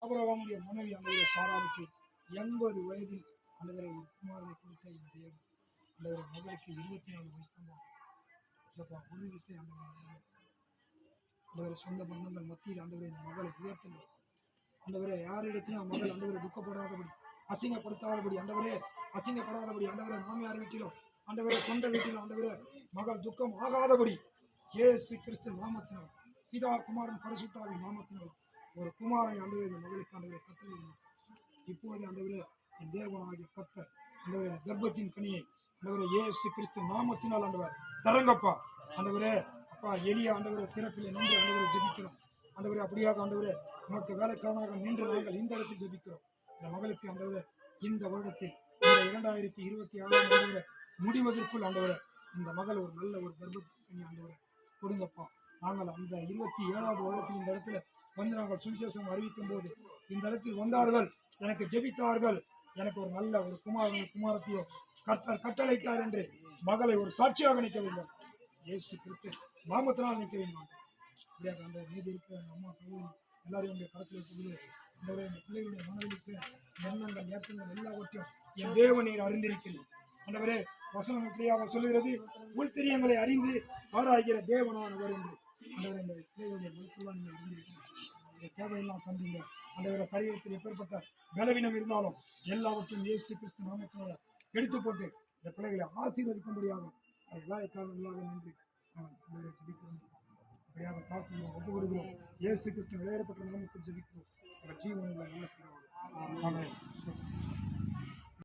ஆபிரகாமுடைய மனைவி ஆண்டவரே சாராளுக்கு 80 வயதில் ஆண்டவரே ஒரு குமாரனை கொடுத்த என் தேவன் ஆண்டவரே மகளுக்கு 24 வயசு தான் ஒரு விஷயம் ஆண்டவரே சொந்த பந்தங்கள் மத்தியில் ஆண்டவரே இந்த மகளை உயர்த்தணும் ஆண்டவரே யாரிடத்திலும் மகள் ஆண்டவரை துக்கப்படாதபடி அசிங்கப்படுத்தாதபடி ஆண்டவரே அசிங்கப்படாதபடி ஆண்டவரே மாமியார் வீட்டிலும் ஆண்டவரே சொந்த வீட்டிலும் ஆண்டவரே மகள் துக்கம் ஆகாதபடி இயேசு கிறிஸ்து நாமத்தினால் பிதா குமாரன் பரிசுத்தாவின் நாமத்தினால் ஒரு குமாரனை ஆண்டவரே இந்த மகளுக்கு ஆண்டவரை கட்டளை இப்போது ஆண்டவரே என் தேவனாகிய கர்த்தர் ஆண்டவரே இந்த கர்ப்பத்தின் கனியை ஆண்டவரே இயேசு கிறிஸ்து நாமத்தினால் ஆண்டவர் தரங்கப்பா ஆண்டவரே அப்பா எளிய ஆண்டவரை திறப்பில் நின்று ஆண்டவரை ஜெபிக்கிறோம் ஆண்டவரே அப்படியாக ஆண்டவரே நமக்கு வேலைக்காரனாக நின்று நாங்கள் இந்த இடத்தில் ஜெபிக்கிறோம் இந்த மகளுக்கு ஆண்டவரே இந்த வருடத்தில் இந்த 2026 ஆண்டவரே முடிவதற்குள் ஆண்டவரே இந்த மகள் ஒரு நல்ல ஒரு கர்ப்பத்தின் கனி ஆண்டவரை கொடுங்கப்பா நாங்கள் அந்த 27வது வருடத்தில் இந்த இடத்துல வந்து நாங்கள் சுவிசேஷம் அறிவிக்கும் போது இந்த இடத்தில் வந்தார்கள் எனக்கு ஜெபித்தார்கள் எனக்கு ஒரு நல்ல ஒரு குமாரத்தையோ கர்த்தர் கட்டளையிட்டார் என்று மகளை ஒரு சாட்சியாக நிற்க வேண்டும் இயேசு கிறிஸ்து நாமத்தினால் நிற்க வேண்டும் அந்த மீது இருக்கிற அம்மா சகோதரி எல்லாரையும் உடைய கருத்தில் புகுது இந்த பிள்ளைகளுடைய மனதில் இருக்கிற எண்ணங்கள் ஏற்றங்கள் எல்லாவற்றையும் என் தேவநீர் அறிந்திருக்கிறேன் ஆண்டவரே வசனம் இப்படியாக சொல்லுகிறது உள்திரியங்களை அறிந்து ஆராய்கிற தேவனானவர் என்று ஆண்டவரே இந்த பிள்ளைகளுடைய மனசெல்லாம் நீங்கள் அறிந்திருக்கிறேன் தேவையெல்லாம் சந்திங்க ஆண்டவரே சரீரத்தில் எப்பேற்பட்ட பலவீனம் இருந்தாலும் எல்லாவற்றையும் இயேசு கிறிஸ்து நாமத்தினால எடுத்து போட்டு இந்த பிள்ளைகளை ஆசீர்வதிக்கும்படியாக எல்லா காரணங்களாக நின்று நாங்கள் ஜெபிக்கிறோம் அப்படியாக தாக்குகிறோம் ஒப்பு கொடுக்கிறோம் இயேசு கிறிஸ்து விளையாடப்பட்ட நாமத்தில் ஜெபிக்கிறோம் ஜீவனில் நல்ல பிறகு